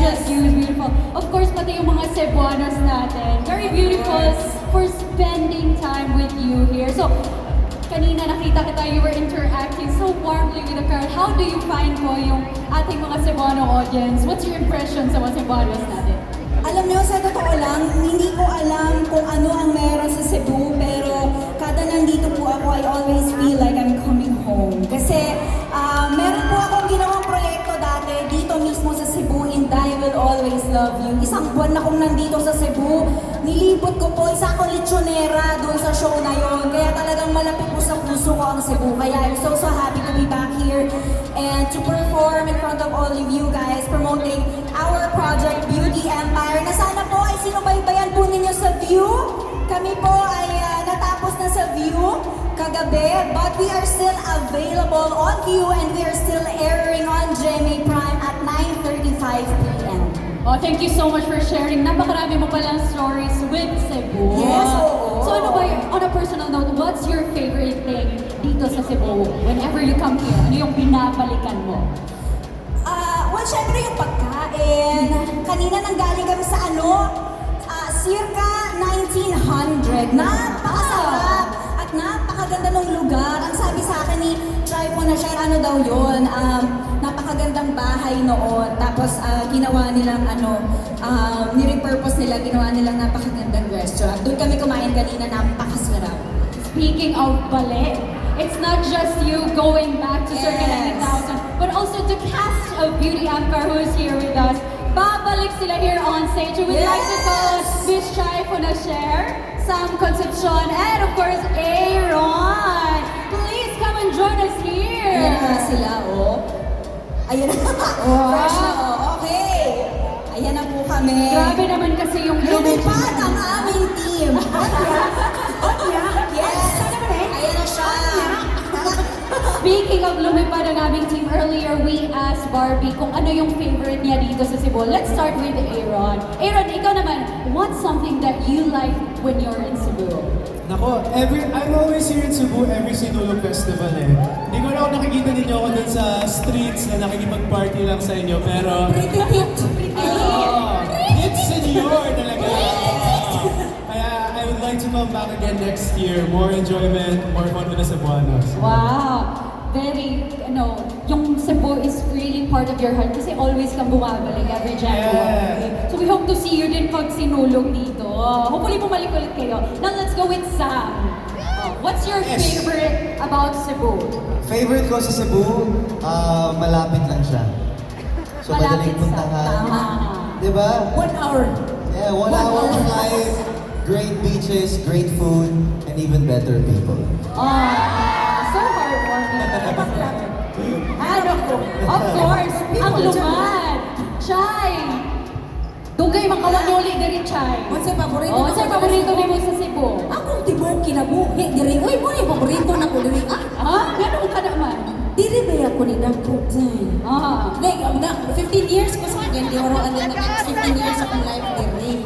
just you, beautiful. Of course, pati yung mga Cebuanos natin. Very beautiful for spending time with you here. So, kanina nakita kita, you were interacting so warmly with the crowd. How do you find po yung ating mga Cebuano audience? What's your impression sa mga Cebuanos natin? Alam niyo, sa totoo lang, hindi ko alam kung ano ang meron sa Cebu, pero kada nandito po ako, I always feel like I'm coming home. Kasi meron po akong ginawang proyekto dati dito mismo sa Cebu, and I Will Always Love You. Isang buwan na akong nandito sa Cebu, nilibot ko po, isa akong lechonera doon sa show na yon. Kaya talagang malapit po sa puso ko ang Cebu. Kaya I'm so happy to be back here and to perform in front of all of you guys, promoting our project, Beauty Empire, na sana po ay sinubaybayan po ninyo sa View. Kami po ay natapos na sa View kagabi, but we are still available on View and we are still airing on GMA Prime at 9:35 p.m. Oh, thank you so much for sharing. Napakarami mo palang stories with Cebu. Yes, oo. So ano ba, on a personal note, what's your favorite thing dito sa Cebu? Whenever you come here, ano yung binabalikan mo? Well, syempre yung pagkain. Kanina nanggaling kami sa circa 1900. Napakasarap at napakaganda ng lugar. Ang sabi sa akin ni Tripon na siya, ano daw yun, napakagandang bahay noon. Tapos ginawa nilang nirepurpose nila, ginawa nilang napakagandang restaurant. Doon kami kumain kanina, napakasarap. Speaking of ballet, it's not just you going back to Circa 90,000, but also the cast of Beauty Empire who is here with us. Babalik sila here on stage. We'd like to call Miss Chai Funashare, Sam Concepcion, and of course, Aaron. Please come and join us here. Ayan na sila, oh. Ayan na. Fresh na, oh. Okay. Ayan na po kami. Grabe naman kasi yung Lumipad ang aming team. Yes. Ayan na siya. Speaking of lumipad ang aming team, earlier we asked Barbie kung ano yung favorite niya dito sa Cebu. Let's start with Aaron. Aaron, ikaw naman, what's something that you like when you're in Cebu? Nako, I'm always here in Cebu every Sinulog Festival eh. Hindi ko na ako nakikita ninyo ako dun sa streets na nakikipag-party lang sa inyo, pero... Pretty hit. It's senior talaga. Kaya I would like to come back again next year. More enjoyment, more fun with the Cebuanos. Wow! Very, yung Cebu is really part of your heart kasi always kang bumabalik every January. Yeah. So we hope to see you din pag sinulog dito. Hopefully bumalik ulit kayo. Now let's go with Sam. What's your favorite about Cebu? Favorite ko sa Cebu, malapit lang siya. So Malapit madaling sa puntahan. tama. Diba? 1 hour. Yeah, 1 hour flight, great beaches, great food, and even better people. So heartwarming. Ano ko? Of course, ang lumad. Chai! Dugay makawanuli na rin, Chai. What's your favorite? Saan paborito ni mo sa Cebu? Akong tibok kinabuhi. Diri, uy, mo yung paborito na ko diri. Ganun ka naman. Diri ba ako ni Dako Day? Like, 15 years ko sa akin, di oro ano na 15 years akong life diri.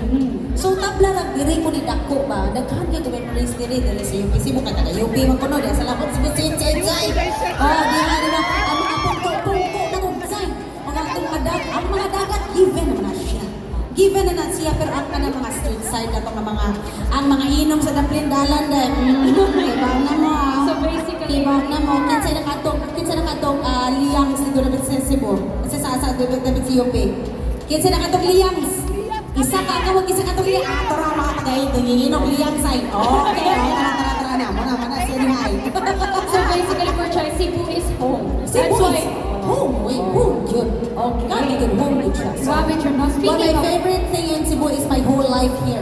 So, tabla na diri ko ni Dako ba? Daghan ka to place diri sa UP. Sibo ka taga UP man kuno sa labot sa Chay. Di ba? Ang mga pungko na kung say. Ang mga dagat, given na siya. Given na siya, pero ang kanang mga street side na ang mga inom sa Daplindalan dahil, ibaw na mo. So basically, Ibaw na mo. Kinsa na katong liyang siguro na sa Cebu. Kasi sa David sa UP. Kinsa na katong liyang. Isa katong liyang. Tara mga kagay, tunginom liyang side. Okay, tara na. Muna, siya ni Hai. so basically for Chai, Cebu is home. That's why, Home, wait, home, yun. Okay. Grabe yun, home yun siya. grabe siya, no? But Speaking my of, favorite thing in Cebu is my whole life here.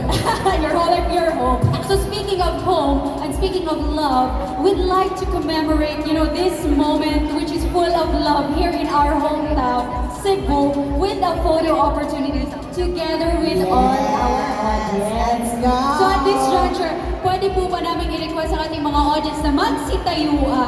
your whole life, your home. So speaking of home and speaking of love, we'd like to commemorate, this moment which is full of love here in our hometown, Cebu, with a photo opportunity together with all our audience. So at this juncture, pwede po ba namin i-request sa ating mga audience na magsitayuan